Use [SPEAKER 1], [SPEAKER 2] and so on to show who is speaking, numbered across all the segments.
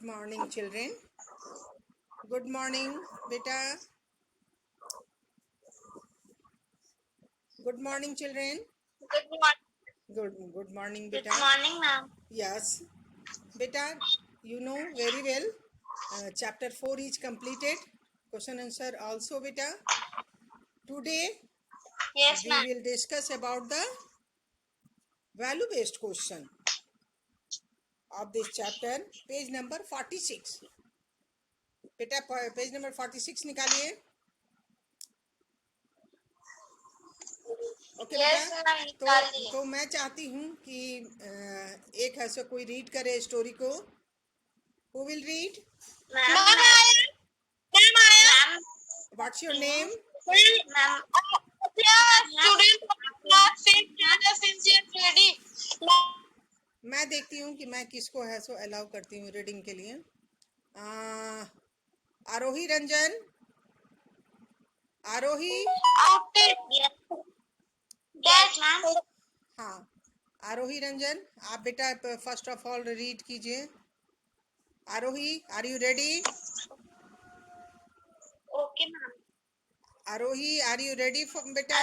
[SPEAKER 1] morning, children. Good morning, beta. Good morning, children.
[SPEAKER 2] Good morning.
[SPEAKER 1] Good morning,
[SPEAKER 2] Good
[SPEAKER 1] beta.
[SPEAKER 2] morning, ma'am.
[SPEAKER 1] Yes, beta. You know very well. Chapter 4 is completed. Question answer also, beta. Today
[SPEAKER 2] Yes,
[SPEAKER 1] we
[SPEAKER 2] ma'am.
[SPEAKER 1] will discuss about the value-based question of this chapter. Page number 46. बेटा page number 46 निकालिए. Okay
[SPEAKER 2] Yes,
[SPEAKER 1] बेटा.
[SPEAKER 2] ma'am. निकालिए.
[SPEAKER 1] तो मैं चाहती हूँ कि एक ऐसा कोई रीड करे स्टोरी को. Who will read?
[SPEAKER 2] Ma'am, ma'am, ma'am.
[SPEAKER 1] What's your name?
[SPEAKER 2] Ma'am. Student of class 6 sincere ready.
[SPEAKER 1] मैं देखती हूँ कि मैं किसको है सो अलाउ करती हूँ रीडिंग के लिए. आरोही रंजन. आरोही.
[SPEAKER 2] Yes, ma'am.
[SPEAKER 1] हाँ, आरोही रंजन आप बेटा फर्स्ट ऑफ ऑल रीड कीजिए. Aarohi, are you ready?
[SPEAKER 2] Okay, ma'am.
[SPEAKER 1] Aarohi, are you ready for बेटा?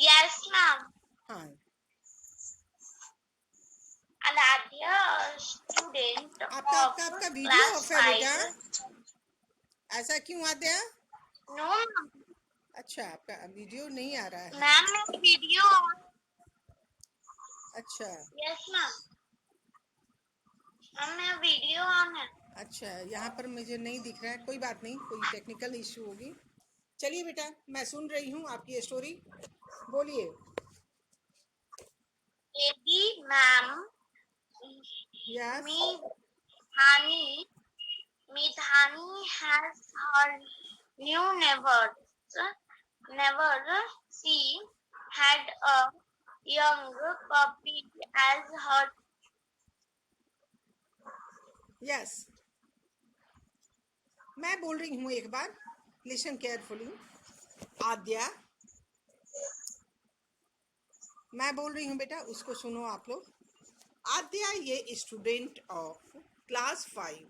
[SPEAKER 2] Yes, ma'am.
[SPEAKER 1] हाँ.
[SPEAKER 2] Aladya, student
[SPEAKER 1] आपका
[SPEAKER 2] of
[SPEAKER 1] वीडियो
[SPEAKER 2] class
[SPEAKER 1] ऑफ है बेटा.
[SPEAKER 2] 5.
[SPEAKER 1] ऐसा क्यों आद्या?
[SPEAKER 2] No, ma'am.
[SPEAKER 1] अच्छा, आपका वीडियो नहीं आ रहा है.
[SPEAKER 2] Ma'am, मेरा वीडियो.
[SPEAKER 1] अच्छा.
[SPEAKER 2] Yes, ma'am. ma'am, मेरा वीडियो ऑन है.
[SPEAKER 1] अच्छा, यहाँ पर मुझे नहीं दिख रहा है. कोई बात नहीं, कोई टेक्निकल इश्यू होगी. चलिए बेटा, मैं सुन रही हूँ आपकी स्टोरी. बोलिए.
[SPEAKER 2] Lady ma'am,
[SPEAKER 1] yes.
[SPEAKER 2] Midhani has her new neighbors. She had a young puppy as her.
[SPEAKER 1] Yes, मैं बोल रही हूँ एक बार. Listen carefully. आद्या, मैं बोल रही हूँ बेटा, उसको सुनो आप लोग. आद्या ये student of class 5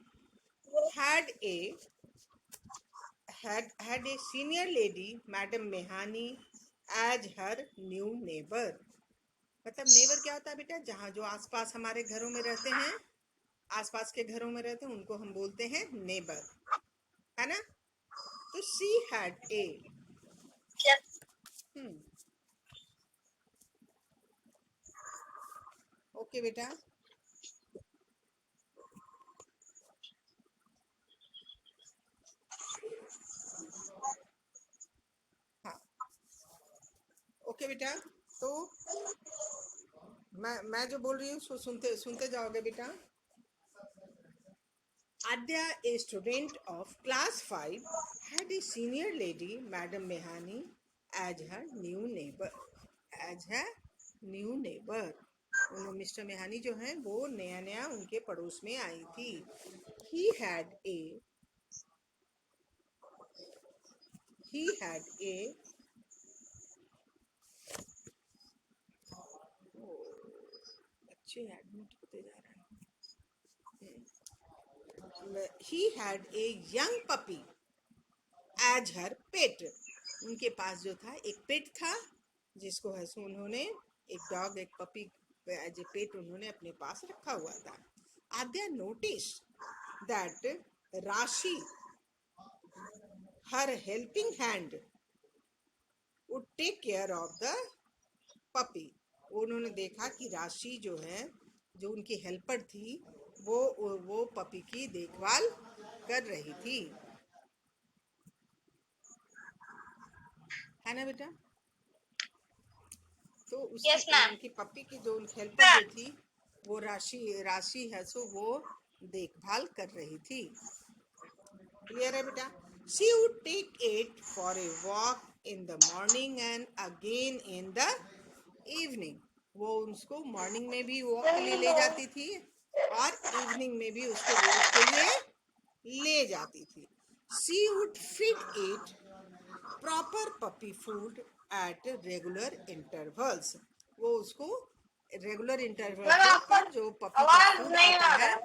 [SPEAKER 1] had a senior lady, Madam Mehani, as her new neighbor. मतलब नेबर क्या होता है बेटा? जहाँ जो आसपास हमारे घरों में रहते हैं, आसपास के घरों में रहते हैं, उनको हम बोलते हैं नेबर, है ना? तो she had a. ओके बेटा. हाँ, ओके बेटा. तो मैं जो बोल रही हूँ सो सुनते जाओगे बेटा. Adya, a student of class 5, had a senior lady, Madam Mehani, as her new neighbor. As her new neighbor. Mister Mehani जो हैं वो नया नया उनके पड़ोस में आई थी. He had a बच्चे एडमिट होते जा रहे हैं. He had a young puppy as her pet. उनके पास जो था एक पेट था, जिसको है सो उन्होंने एक डॉग, एक पपी एज ए पेट उन्होंने अपने पास रखा हुआ था. आद्या notice that Rashi, her helping hand, would take care of the puppy. उन्होंने देखा कि राशि जो है, जो उनकी हेल्पर थी, वो पपी की देखभाल कर रही थी, है ना बेटा? तो उनकी पपी की जो हेल्पर जो थी वो राशि है सो वो देखभाल कर रही थी. क्लियर है बेटा? She would take it for a walk in the morning and again in the evening. वो उसको मॉर्निंग में भी वॉक के लिए ले जाती थी और इवनिंग में भी उसको वॉक के लिए ले जाती थी. She would feed it proper puppy food at regular intervals. वो उसको रेगुलर इंटरवल
[SPEAKER 2] मैम आपका
[SPEAKER 1] पर जो पपी का
[SPEAKER 2] आवाज
[SPEAKER 1] फूड
[SPEAKER 2] नहीं
[SPEAKER 1] आता
[SPEAKER 2] आ
[SPEAKER 1] है
[SPEAKER 2] रहा है।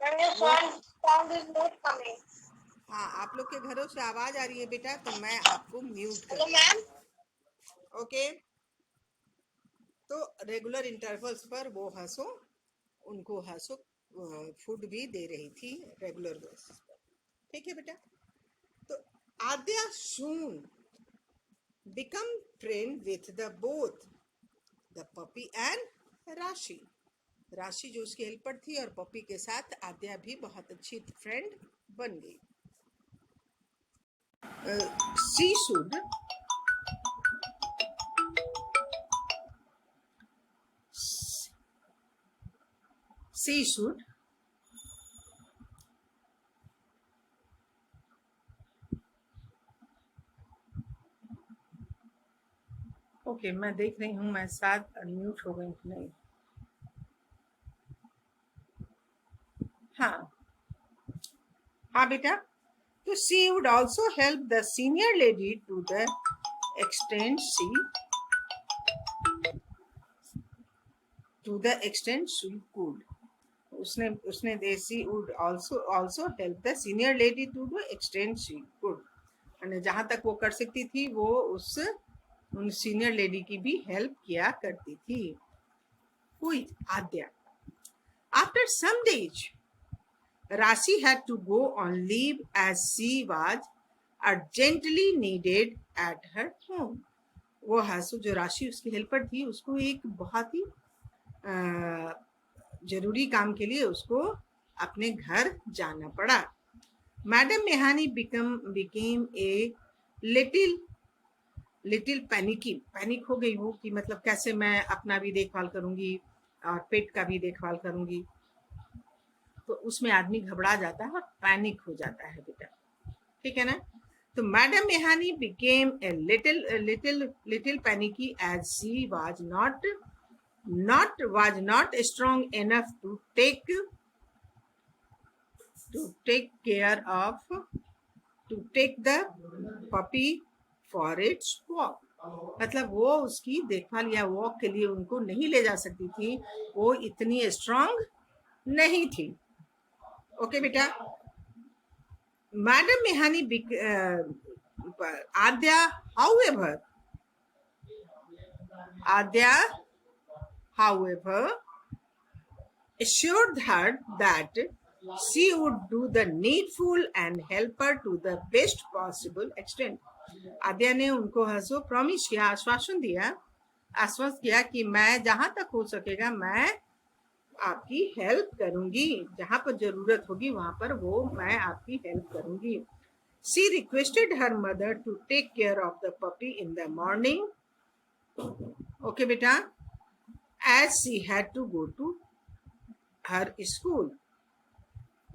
[SPEAKER 2] मैम ये
[SPEAKER 1] वो,
[SPEAKER 2] साउंड इज नॉट कमिंग।
[SPEAKER 1] हाँ आप लोग के घरों से आवाज आ रही है बेटा, तो मैं आपको म्यूट कर
[SPEAKER 2] हेलो
[SPEAKER 1] रही
[SPEAKER 2] मैम।
[SPEAKER 1] हूँ। ओके, तो रेगुलर इंटरवल्स पर वो हंसो उनको हंसो फूड भी दे रही थी रेगुलर बेसिस पर। ठीक है बेटा। तो Aadya soon become friend with the both the puppy and Rashi. Rashi जो उसकी हेल्पर थी और पपी के साथ आद्या भी बहुत अच्छी फ्रेंड बन गई। She should she should okay, मैं देख रही हूँ मैं शायद अनम्यूट हो गई नहीं। हाँ हाँ बेटा, तो she would also help the senior lady to the extent she could. उसने उसने she would also help the senior lady to the extent she could. यानी जहाँ तक वो कर सकती थी वो उन सीनियर लेडी की भी हेल्प किया करती थी। हुई आद्या। After some days, Rashi had to go on leave as she was urgently needed at her home. वो हासु जो राशि उसकी हेल्पर थी उसको एक बहुत ही जरूरी काम के लिए उसको अपने घर जाना पड़ा। Madam Mehani became a little panic हो गई वो कि मतलब कैसे मैं अपना भी देखभाल करूंगी और पेट का भी देखभाल करूंगी। तो उसमें आदमी घबरा जाता है और पैनिक हो जाता है बेटा, ठीक है ना। तो madam Mehani became a little panicky as she was not strong enough to take the puppy for its walk. मतलब वो उसकी देखभाल या वॉक के लिए उनको नहीं ले जा सकती थी, वो इतनी स्ट्रांग नहीं थी। ओके बेटा। Madam Mehani Adya however assured her that she would do the needful and help her to the best possible extent. आद्या ने उनको हंसो प्रॉमिस किया, आश्वस्त किया कि मैं जहां तक हो सकेगा मैं आपकी हेल्प करूंगी, जहां पर जरूरत होगी वहां पर वो मैं आपकी हेल्प करूंगी। She requested her mother to take care of the puppy in the morning. Okay बेटा, as she had to go to her school.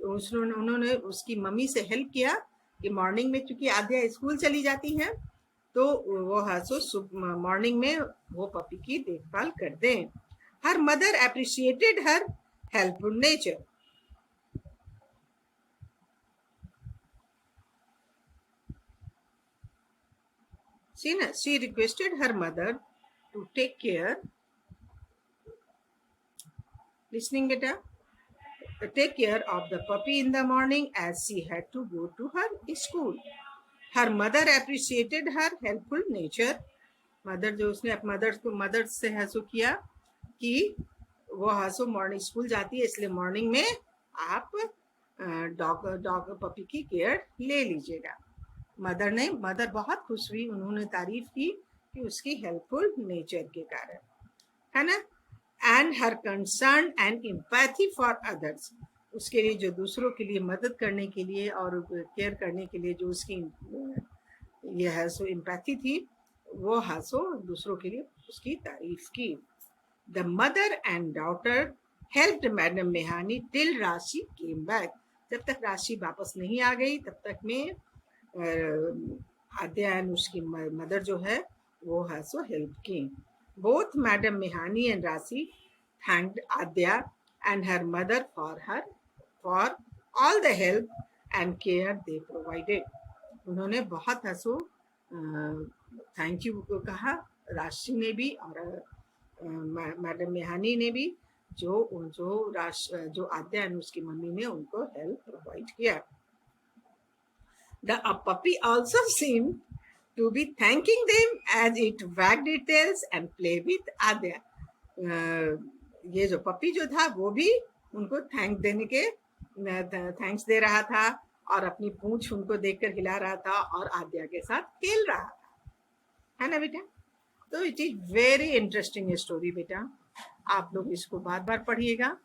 [SPEAKER 1] उन्होंने उसकी मम्मी से हेल्प किया कि मॉर्निंग में चूंकि आद्या स्कूल चली जाती हैं तो वो हंसो मॉर्निंग में वो पपी की देखभाल कर दें। Her mother appreciated her helpful nature. She requested her mother to take care, listening beta, take care of the puppy in the morning as she had to go to her school. Her mother appreciated her helpful nature. Mother जो उसने mother से हंसो किया कि वो हंसो morning school जाती है इसलिए मॉर्निंग में आप डॉग पपी की केयर ले लीजिएगा। मदर बहुत खुश हुई, उन्होंने तारीफ की कि उसकी हेल्पफुल नेचर के कारण, है ना। And her concern and empathy for others, उसके लिए जो दूसरों के लिए मदद करने के लिए और केयर करने के लिए जो उसकी ये है सो एम्पैथी थी, वो हासो दूसरों के लिए उसकी तारीफ की। The mother and daughter helped madam Mehani till Rashi came back. जब तक राशि वापस नहीं आ गई तब तक में आद्या एंड उसकी मदर जो है वो हासो हेल्प की। Both madam Mehani and Rashi thanked Aadya and her mother for all the help and care they provided. उन्होंने बहुत हंसो थैंक यू को कहा राशि ने भी और मैडम मेहानी ने भी जो आद्या एंड उसकी मम्मी ने उनको हेल्प प्रोवाइड किया. The puppy also seemed to be thanking them as it wagged its tails and played with Adya. ये जो पपी जो था वो भी उनको थैंक्स दे रहा था और अपनी पूंछ उनको देखकर हिला रहा था और आद्या के साथ खेल रहा था, है ना बेटा. तो it is very interesting story बेटा. आप लोग इसको बार बार पढ़िएगा,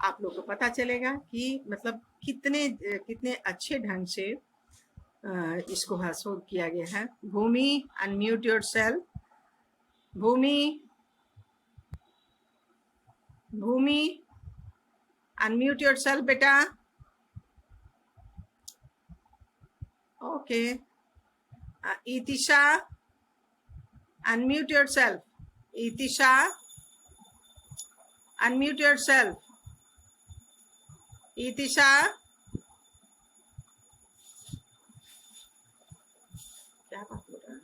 [SPEAKER 1] आप लोग को पता चलेगा कि मतलब कितने अच्छे ढंग से इसको हासिल किया गया है. भूमि, अनम्यूट योरसेल्फ. भूमि अनम्यूट योरसेल्फ बेटा. Okay. इतिशा, unmute yourself. Itisha, unmute yourself. Itisha. क्या बात हो रहा है?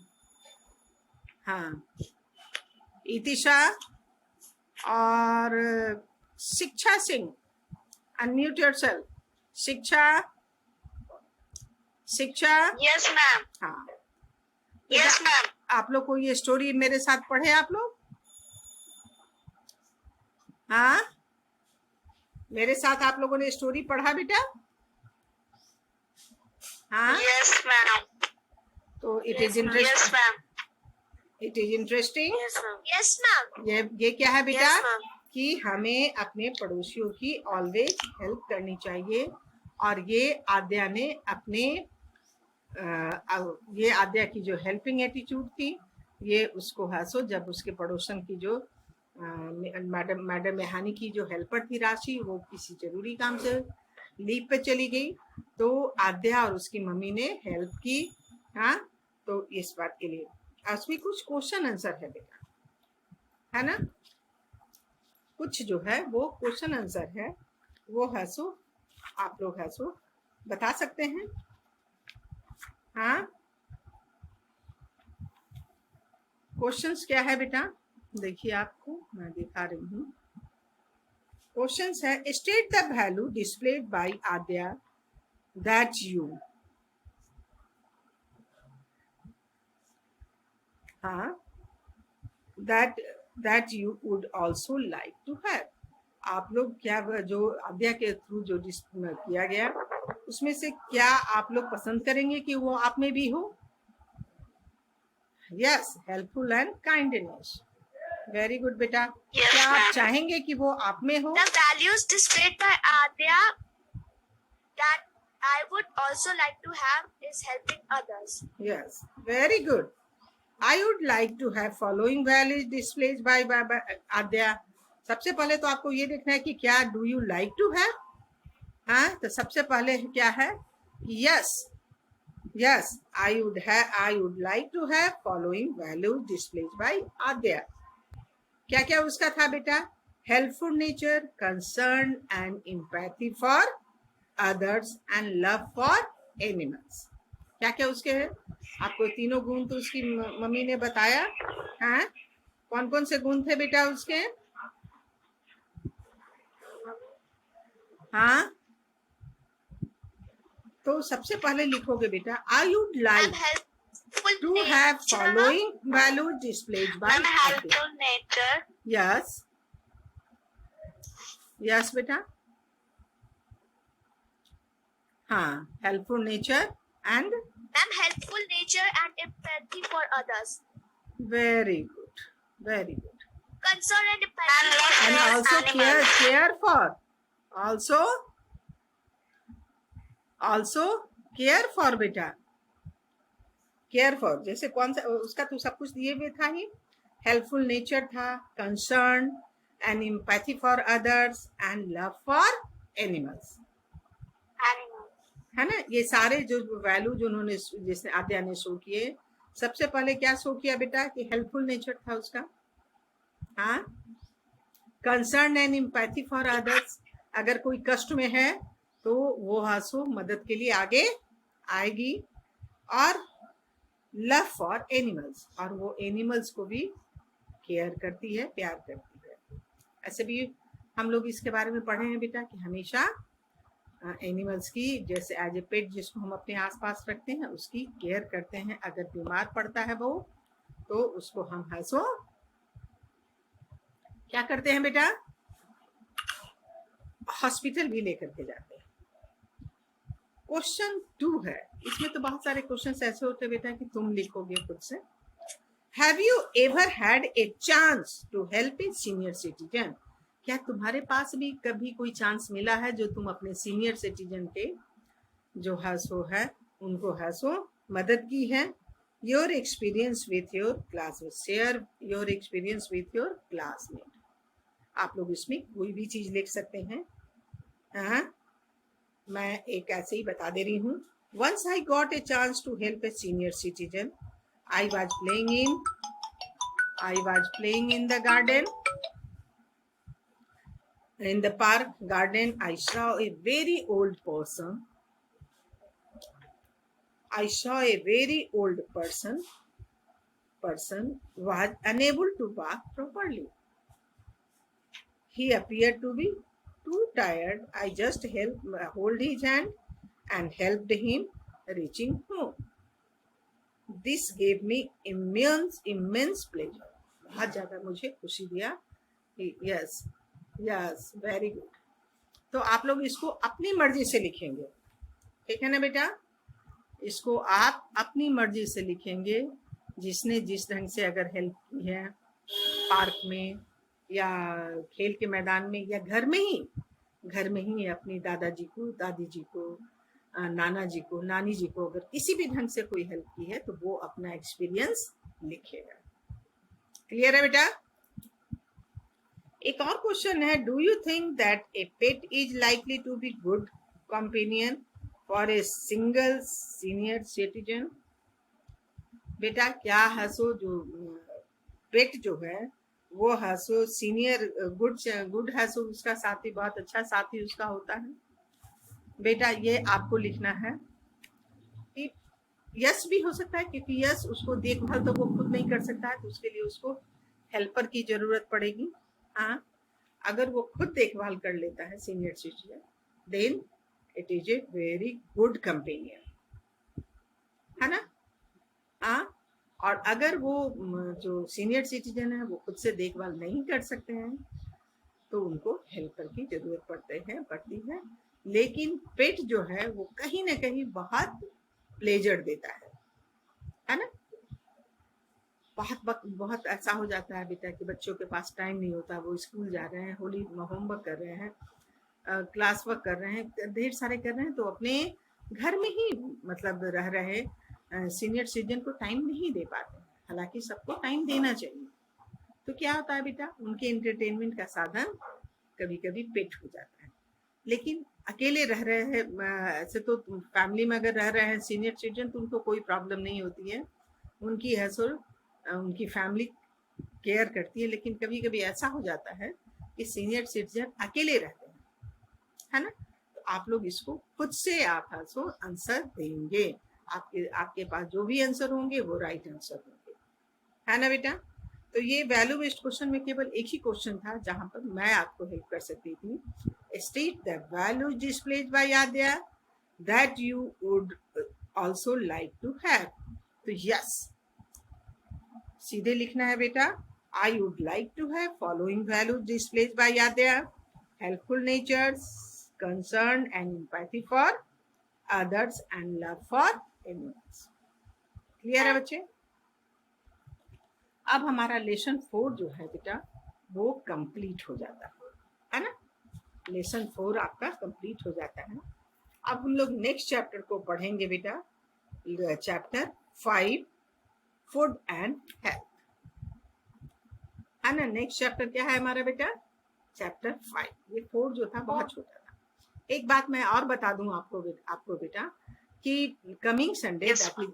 [SPEAKER 1] हाँ, इतिशा और शिक्षा सिंह, unmute yourself. शिक्षा.
[SPEAKER 2] Yes, ma'am.
[SPEAKER 1] हाँ.
[SPEAKER 2] Yes, ma'am.
[SPEAKER 1] आप लोग को ये स्टोरी मेरे साथ पढ़े आप लोग? हाँ, मेरे साथ आप लोगों ने स्टोरी पढ़ा बेटा? हाँ.
[SPEAKER 2] Yes, ma'am.
[SPEAKER 1] तो it is interesting.
[SPEAKER 2] Yes, ma'am.
[SPEAKER 1] It is interesting.
[SPEAKER 2] Yes, ma'am. Yes, ma'am.
[SPEAKER 1] ये क्या है बेटा?
[SPEAKER 2] Yes, ma'am.
[SPEAKER 1] कि हमें अपने पड़ोसियों की ऑलवेज हेल्प करनी चाहिए. और ये आद्या ने ये आद्या की जो हेल्पिंग एटीट्यूड थी, ये उसको हासो जब उसके पड़ोसन की जो मैडम मेहानी की जो हेल्पर थी राशि, वो किसी जरूरी काम से लीव पे चली गई, तो आद्या और उसकी मम्मी ने हेल्प की. हाँ, तो इस बात के लिए उसमें कुछ क्वेश्चन आंसर है बेटा, है ना. कुछ जो है वो क्वेश्चन आंसर है, वो हासो आप लोग हासो बता सकते हैं. हाँ, क्वेश्चंस क्या है बेटा? देखिए आपको मैं दिखा रही हूँ. क्वेश्चंस है, state the value displayed by Aadya that you. हाँ, that you would also like to have. आप लोग क्या जो आद्या के थ्रू जो किया गया, उसमें से क्या आप लोग पसंद करेंगे कि वो आप में भी हो? Yes, helpful and kindness. Very good बेटा.
[SPEAKER 2] Yes,
[SPEAKER 1] क्या आप
[SPEAKER 2] ma'am.
[SPEAKER 1] चाहेंगे कि वो आप में हो?
[SPEAKER 2] The values displayed by Adya that I would also like to have is helping others.
[SPEAKER 1] Yes, very good. I would like to have following values displayed by Adya. सबसे पहले तो आपको ये देखना है कि क्या do you like to have. हाँ, तो सबसे पहले क्या है? Yes, I would like to have following values displayed by Aadya. क्या क्या उसका था बेटा? Helpful nature, concern and empathy for others and love for animals. क्या क्या उसके हैं? आपको तीनों गुण तो उसकी मम्मी ने बताया. हाँ, कौन कौन से गुण थे बेटा उसके? हाँ, तो सबसे पहले लिखोगे बेटा, I would like to have following values displayed by Aadya.
[SPEAKER 2] Helpful nature.
[SPEAKER 1] Yes बेटा. हाँ, helpful nature and
[SPEAKER 2] Helpful nature and empathy for others.
[SPEAKER 1] Very good, very good.
[SPEAKER 2] Concern and empathy.
[SPEAKER 1] And also care for. Also care for बेटा. Care for जैसे कौन सा उसका तो सब कुछ दिए हुए था ही. हेल्पफुल नेचर था, concern and empathy for others and love for animals, है ना. ये सारे जो वैल्यू जो उन्होंने जिसने आद्या ने शो किए, सबसे पहले क्या शो किया बेटा? कि हेल्पफुल नेचर था उसका. हाँ, concern and empathy for others, अगर कोई कष्ट में है तो वो हासो मदद के लिए आगे आएगी. और लव फॉर एनिमल्स, और वो एनिमल्स को भी केयर करती है, प्यार करती है। ऐसे भी हम लोग इसके बारे में पढ़े हैं बेटा कि हमेशा एनिमल्स की जैसे एज ए पेट जिसको हम अपने आसपास रखते हैं उसकी केयर करते हैं। अगर बीमार पड़ता है वो तो उसको हम हंसो क्या करते हैं बेटा, हॉस्पिटल भी लेकर के जाते हैं। क्वेश्चन 2 है, इसमें तो बहुत सारे क्वेश्चन ऐसे होते हैं बेटा कि तुम लिखोगे खुद से। Have you ever had a chance to help a senior citizen? क्या तुम्हारे पास भी कभी कोई चांस मिला है जो तुम अपने सीनियर सिटीजन के जो हंसो है उनको हंसो मदद की है? Your experience with your classmate, share your experience with your classmate. आप लोग इसमें कोई भी चीज लिख सकते हैं। हाँ, मैं एक ऐसे ही बता दे रही हूँ। Once I got a chance to help a senior citizen. I was playing in the garden. In the park garden, I saw a very old person. Person was unable to walk properly. He appeared to be too tired. I just hold his hand and helped him reaching home. This gave me immense pleasure. बहुत ज्यादा मुझे खुशी दिया। Yes very good. तो आप लोग इसको अपनी मर्जी से लिखेंगे, ठीक है ना बेटा? इसको आप अपनी मर्जी से लिखेंगे। जिसने जिस ढंग से अगर हेल्प की है पार्क में या खेल के मैदान में या घर में ही अपनी दादाजी को, दादी जी को, नाना जी को, नानी जी को अगर किसी भी ढंग से कोई हेल्प की है तो वो अपना एक्सपीरियंस लिखेगा। क्लियर है बेटा? एक और क्वेश्चन है, do you think that a pet is likely to be good companion for a single senior citizen? बेटा क्या हंसो जो पेट जो है वो हंसो सीनियर गुड हंसो उसका साथी, बहुत अच्छा साथी उसका होता है। बेटा ये आपको लिखना है कि यस भी हो सकता है क्योंकि यस उसको देखभाल तो वो खुद नहीं कर सकता है तो उसके लिए उसको हेल्पर की जरूरत पड़ेगी। हाँ, अगर वो खुद देखभाल कर लेता है senior citizen then it is a very good companion, है ना? हाँ, और अगर वो जो सीनियर सिटीजन है वो खुद से देखभाल नहीं कर सकते हैं तो उनको हेल्पर की जरूरत पड़ती है। लेकिन पेट जो है वो कहीं ना कहीं बहुत प्लेजर देता है ना? बहुत ऐसा हो जाता है बेटा कि बच्चों के पास टाइम नहीं होता, वो स्कूल जा रहे हैं, होमवर्क कर रहे हैं, क्लास वर्क कर रहे हैं, ढेर सारे कर रहे हैं, तो अपने घर में ही मतलब रह रहे सीनियर सिटीजन को टाइम नहीं दे पाते। हालांकि सबको टाइम देना चाहिए। तो क्या होता है बेटा, उनके एंटरटेनमेंट का साधन कभी कभी पेट हो जाता है। लेकिन अकेले रह रहे हैं, ऐसे तो फैमिली में अगर रह रहे हैं सीनियर सिटीजन तो उनको कोई प्रॉब्लम नहीं होती है, उनकी हैसल उनकी फैमिली केयर करती है। लेकिन कभी कभी ऐसा हो जाता है कि सीनियर सिटीजन अकेले रहते हैं, है ना? तो आप लोग इसको खुद से आप आंसर देंगे। आपके पास जो भी आंसर होंगे वो राइट आंसर होंगे, है ना बेटा? तो ये वैल्यू बेस्ड क्वेश्चन में केवल एक ही क्वेश्चन था जहां पर मैं आपको हेल्प कर सकती थी। State the value displayed by Aadya that you would also like to have. तो यस सीधे लिखना है बेटा, I would like to have following value displayed by Aadya, helpful nature, concern and empathy for others and love for animals. Clear है बच्चे? अब हमारा lesson 4 जो है बेटा वो कंप्लीट हो जाता है ना? लेसन 4 आपका कंप्लीट हो जाता है। अब हम लोग नेक्स्ट चैप्टर को पढ़ेंगे बेटा, चैप्टर 5 फूड एंड हेल्थ, है ना? नेक्स्ट चैप्टर क्या है हमारा बेटा? चैप्टर 5। ये 4 जो था बहुत छोटा था। एक बात मैं और बता दूं आपको बेटा कि coming Sunday that is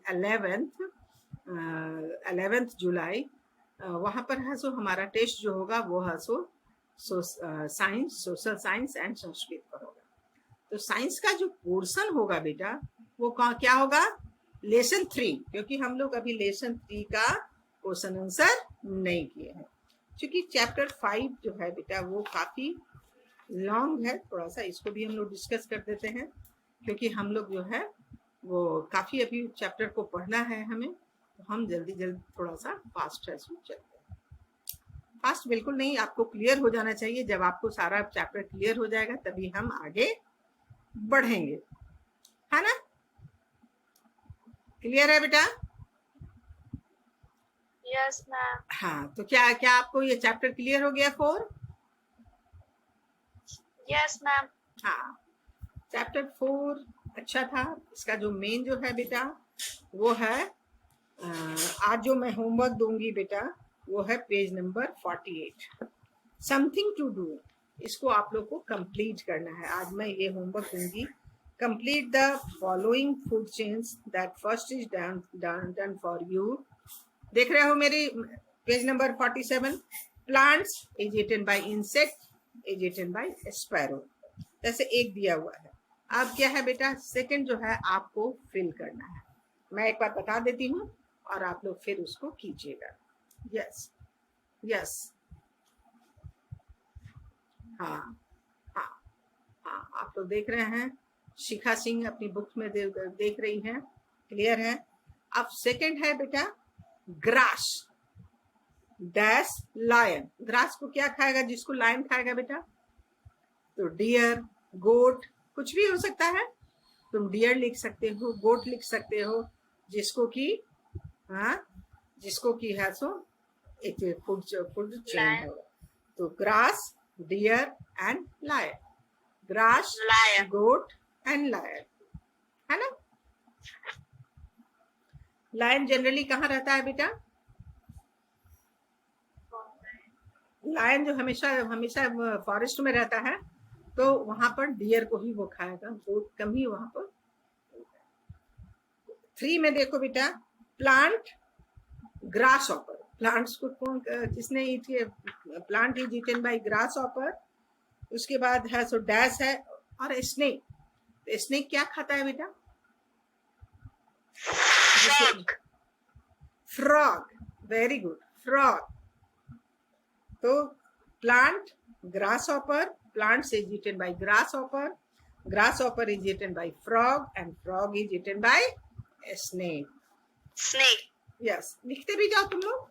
[SPEAKER 1] 11th जुलाई वहां पर है सो हमारा टेस्ट जो होगा वो है science, social science and Sanskrit पर होगा। तो साइंस का जो पोर्शन होगा बेटा वो क्या होगा? लेसन 3, क्योंकि हम लोग अभी लेसन 3 का क्वेश्चन आंसर नहीं किए हैं। क्योंकि चैप्टर 5 जो है बेटा वो काफी लॉन्ग है, थोड़ा सा इसको भी हम लोग डिस्कस कर देते हैं, क्योंकि हम लोग जो है वो काफी अभी चैप्टर को पढ़ना है हमें, तो हम जल्दी जल्दी थोड़ा सा फास्ट है चलते हैं। फास्ट बिल्कुल नहीं, आपको क्लियर हो जाना चाहिए। जब आपको सारा चैप्टर क्लियर हो जाएगा तभी हम आगे बढ़ेंगे, है ना? क्लियर है बेटा?
[SPEAKER 2] Yes, ma'am.
[SPEAKER 1] हाँ, तो क्या क्या आपको ये चैप्टर क्लियर हो गया 4?
[SPEAKER 2] Yes, ma'am.
[SPEAKER 1] हाँ, चैप्टर 4 अच्छा था। इसका जो मेन जो है बेटा वो है आज जो मैं होमवर्क दूंगी बेटा वो है page number 48, something to do. इसको आप लोग को कंप्लीट करना है। आज मैं ये होमवर्क दूंगी। Complete the following food chains that first is done for you. देख रहे हो मेरी page number 47? Plants is eaten by insect, is eaten by sparrow. जैसे एक दिया हुआ है। अब क्या है बेटा, सेकंड जो है आपको फिल करना है। मैं एक बार बता देती हूँ और आप लोग फिर उसको कीजिएगा। यस यस, हाँ हाँ हाँ, आप लोग देख रहे हैं, शिखा सिंह अपनी बुक में देख रही हैं, क्लियर है। अब सेकंड है बेटा ग्रास डैश लायन। ग्रास को क्या खाएगा, जिसको लायन खाएगा बेटा? तो डियर, गोट, कुछ भी हो सकता है। तुम डियर लिख सकते हो, गोट लिख सकते हो, जिसको कि हाँ जिसको कि है सो एक फूड चेन है। तो grass, deer and lion. Grass,
[SPEAKER 2] Lion.
[SPEAKER 1] Goat and lion, है ना? लायन जनरली कहाँ रहता है बेटा? लायन जो हमेशा हमेशा फॉरेस्ट में रहता है, तो वहां पर डियर को ही वो खाएगा, गोट कम ही वहां पर। 3 में देखो बेटा, प्लांट ग्रास ऑपर। प्लांट्स को कौन किसने ईट किया? Plant is eaten by grasshopper. उसके बाद है सो डैश है, और स्नेक। तो स्नेक क्या खाता है बेटा?
[SPEAKER 2] Frog.
[SPEAKER 1] Frog, very good, frog. तो plant grasshopper, plants is eaten by grasshopper, grasshopper is eaten by frog and frog is eaten by snake.
[SPEAKER 2] Snake.
[SPEAKER 1] Yes, लिखते भी जाओ तुम लोग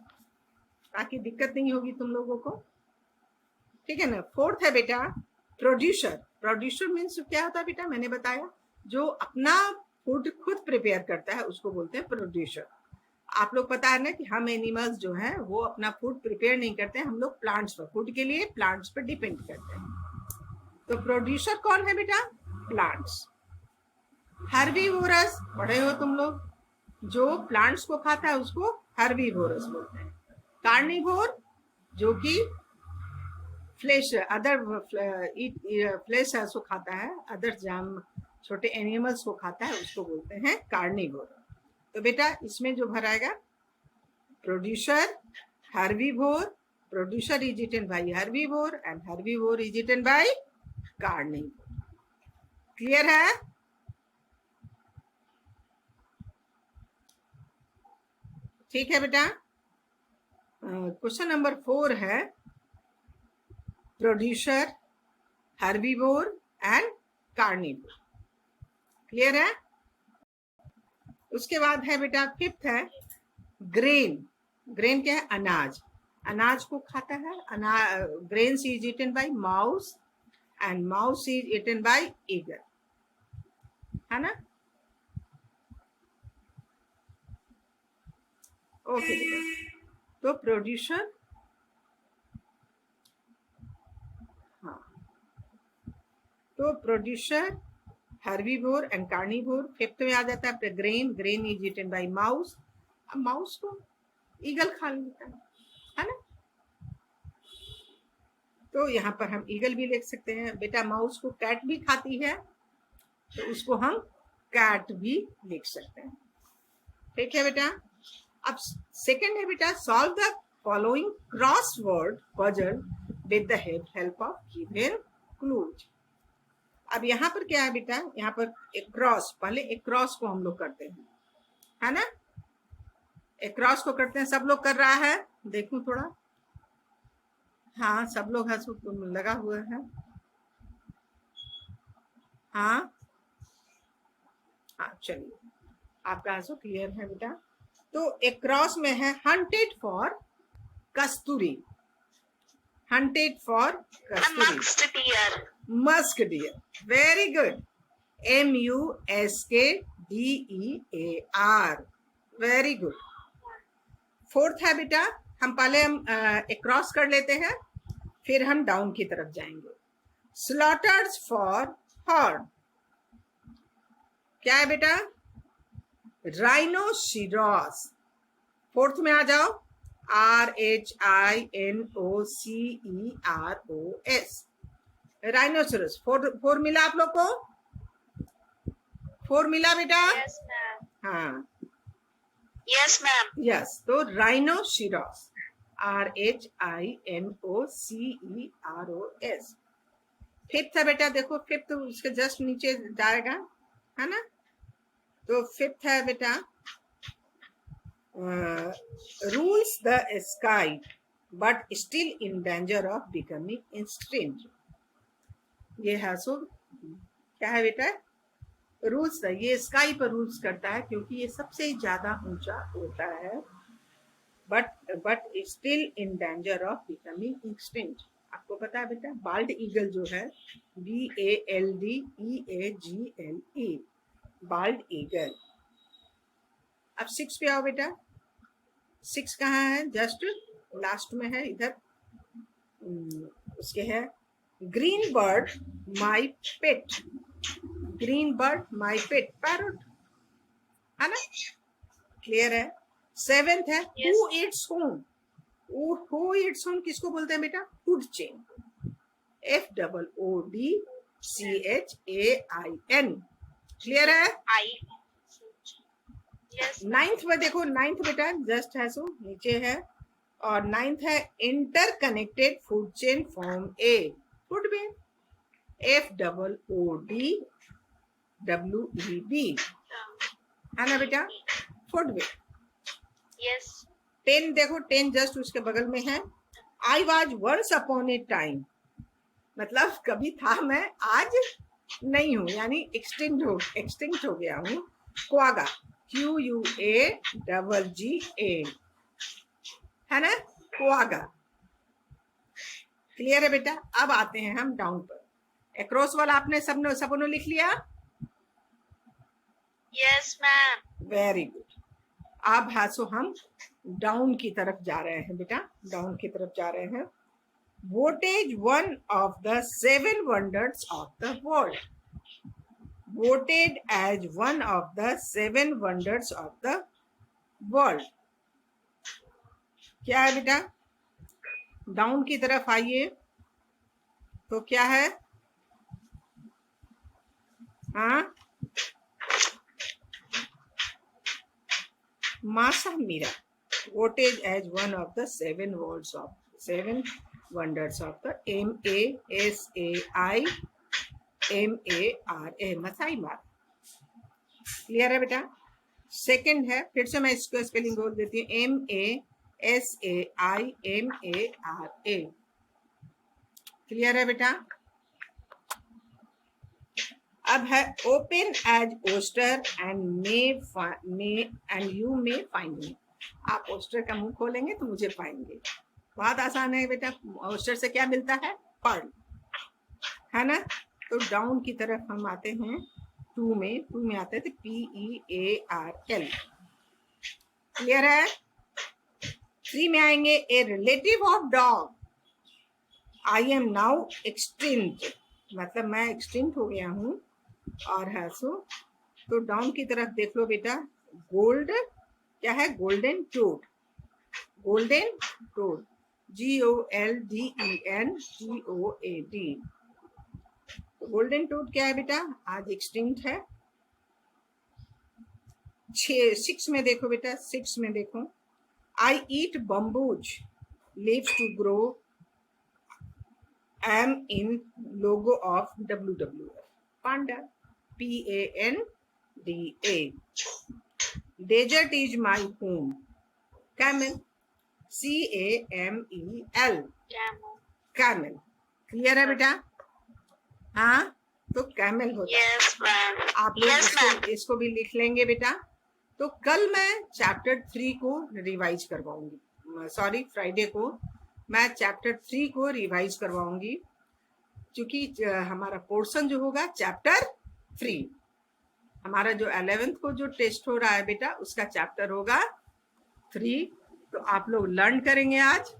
[SPEAKER 1] ताकि दिक्कत नहीं होगी तुम लोगों को, ठीक है ना? 4th है बेटा प्रोड्यूसर। प्रोड्यूसर मीन्स क्या होता है बेटा? मैंने बताया, जो अपना फूड खुद प्रिपेयर करता है उसको बोलते हैं प्रोड्यूसर। आप लोग पता है ना कि हम एनिमल्स जो हैं वो अपना फूड प्रिपेयर नहीं करते हैं, हम लोग प्लांट्स पर, फूड के लिए प्लांट्स पर डिपेंड करते हैं। तो प्रोड्यूसर कौन है बेटा? प्लांट्स। हर्बीवोरस पढ़े हो तुम लोग, जो प्लांट्स को खाता है उसको हर्बीवोरस बोलते हैं। कार्निवोर जो कि फ्लेश अदर फ्लेश है उसको खाता है, अदर जाम छोटे एनिमल्स को खाता है, उसको बोलते हैं कार्निवोर। तो बेटा इसमें जो भराएगा producer, herbivore, producer is eaten by herbivore and herbivore is eaten by carnivore. Clear है? ठीक है बेटा। क्वेश्चन नंबर 4 है producer, herbivore and carnivore. Clear है? उसके बाद है बेटा 5th है ग्रेन। ग्रेन क्या है? अनाज। अनाज को खाता है, grains is eaten by mouse and mouse is eaten by eagle, है ना? ओके बेटा, तो प्रोड्यूसर, हाँ, तो producer, herbivore and carnivore. 5th में आ जाता है grain. Grain is eaten by mouse. अब माउस को ईगल खा लेता है ना? तो यहाँ पर हम ईगल भी लिख सकते हैं बेटा। माउस को कैट भी खाती है, तो उसको हम कैट भी लिख सकते हैं। ठीक है बेटा। अब सेकंड है बेटा solve the following crossword puzzle with the help of given clues. अब यहाँ पर क्या है बेटा, यहाँ पर एक क्रॉस, पहले एक क्रॉस को हम लोग करते हैं, है ना? एक क्रॉस को करते हैं, सब लोग कर रहा है, देखूं थोड़ा। हाँ, सब लोग हंसू लगा हुआ है। हाँ हाँ, चलिए, आपका आंसर क्लियर है बेटा। तो एक क्रॉस में है hunted for kasturi, hunted for kasturi, musk deer, very good, MUSKDEAR, very good. Fourth है बेटा, हम पहले एक क्रॉस कर लेते हैं, फिर हम डाउन की तरफ जाएंगे। स्लॉटर्स फॉर हॉर्न, क्या है बेटा? राइनोसिरोस। फोर्थ में आ जाओ, RHINOCEROS, राइनोसरस। फोर मिला आप लोग को? फोर मिला बेटा?
[SPEAKER 2] Yes, ma'am.
[SPEAKER 1] हाँ,
[SPEAKER 2] Yes, ma'am.
[SPEAKER 1] यस, तो राइनोसिरोस, RHINOCEROS। फिफ्थ है बेटा, देखो फिफ्थ उसके जस्ट नीचे जाएगा, है ना? तो फिफ्थ है बेटा, rules the sky but still in danger of becoming extinct. ये है सो क्या है बेटा? रूल्स, ये स्काई पर रूल्स करता है क्योंकि ये सबसे ज्यादा ऊंचा होता है, but still in danger of becoming extinct. आपको पता है बेटा, बाल्ड ईगल जो है, BALDEAGLE, बाल्ड ईगल। अब 6 पे आओ बेटा। 6 कहाँ है? जस्ट लास्ट में है, इधर उसके है, ग्रीन बर्ड माई पेट, ग्रीन बर्ड माई पेट, पैरट, है ना? क्लियर है। 7th है,
[SPEAKER 2] Yes.
[SPEAKER 1] Who Yeats home, who Yeats home किसको बोलते हैं बेटा? फूड चेन, FOODCHAIN, क्लियर है।
[SPEAKER 2] I. Yes.
[SPEAKER 1] 9th में देखो, 9th बेटा जस्ट है सो नीचे है, और 9th है इंटरकनेक्टेड फूड चेन फॉर्म ए फूड वेब, FOODWEB, है ना बेटा? Food web.
[SPEAKER 2] Yes.
[SPEAKER 1] 10 देखो, 10 जस्ट उसके बगल में है, I was once upon a time, मतलब कभी था मैं, आज नहीं हूं, यानी एक्सटिंक्ट हो गया हूँ। क्वागा, QUAGGA, है ना? क्वागा, क्लियर है बेटा। अब आते हैं हम डाउन पर। एक्रॉस वाला आपने सबने लिख लिया?
[SPEAKER 2] Yes, ma'am.
[SPEAKER 1] Very good. अब हासो हम डाउन की तरफ जा रहे हैं बेटा, डाउन की तरफ जा रहे हैं। Voltage one of the 7 wonders of the world, voted as one of the 7 wonders of the world, क्या है बेटा? डाउन की तरफ आइए, तो क्या है? हाँ, मासा Meera, voted as one of the 7 wonders of the MASAIMARA, Masai मार। क्लियर है बेटा? सेकंड है, फिर से मैं इसको स्पेलिंग बोल देती हूँ, MASAIMARA, क्लियर है बेटा? अब है open as oyster and you may find me, आप ओस्टर का मुंह खोलेंगे तो मुझे पाएंगे। बहुत आसान है बेटा, ओस्टर से क्या मिलता है? पर्ल, है ना? तो डाउन की तरफ हम आते हैं, 2 में आते हैं, तो PEARL, क्लियर है? 3 में आएंगे, a relative of dog, I am now extinct, मतलब मैं एक्सटिंक्ट हो गया हूँ, और है सो, तो डाउन की तरफ देख लो बेटा, गोल्ड, क्या है? Golden toad, golden toad, GOLDENTOAD, golden toad क्या है बेटा? आज एक्सटिंक्ट है। 6 में देखो बेटा, 6 में देखो, I eat bamboos leaves to grow, am in logo of WWF, panda, PANDA, desert is my home, camel, CAMEL,
[SPEAKER 2] Camel.
[SPEAKER 1] Camel. Clear है बेटा? हाँ, तो कैमल होता है।
[SPEAKER 2] Yes, ma'am.
[SPEAKER 1] आप लोग
[SPEAKER 2] Yes, ma'am.
[SPEAKER 1] इसको भी लिख लेंगे बेटा। तो कल मैं चैप्टर 3 को रिवाइज करवाऊंगी, सॉरी फ्राइडे को मैं चैप्टर 3 को रिवाइज करवाऊंगी, क्योंकि हमारा पोर्शन जो होगा चैप्टर 3, हमारा जो 11th को जो टेस्ट हो रहा है बेटा उसका चैप्टर होगा 3। तो आप लोग लर्न करेंगे आज,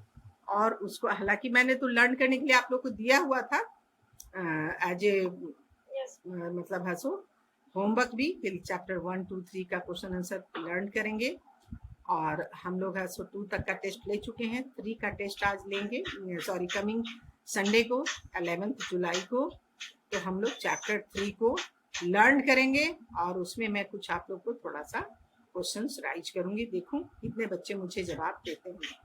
[SPEAKER 1] और उसको हालांकि मैंने तो लर्न करने के लिए आप लोग को दिया हुआ था एज ए
[SPEAKER 2] Yes.
[SPEAKER 1] मतलब हंसो होमवर्क भी, फिर चैप्टर 1, 2, 3 का क्वेश्चन आंसर लर्न करेंगे। और हम लोग है सो 2 तक का टेस्ट ले चुके हैं, 3 का टेस्ट आज लेंगे, सॉरी कमिंग संडे को 11 जुलाई को। तो हम लोग चैप्टर 3 को लर्न करेंगे, और उसमें मैं कुछ आप लोग को थोड़ा सा क्वेश्चंस राइज करूंगी। देखूं कितने बच्चे मुझे जवाब देते हैं,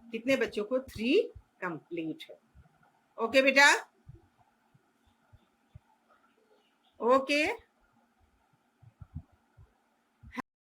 [SPEAKER 1] कितने बच्चों को 3 कंप्लीट है। ओके बेटा? ओके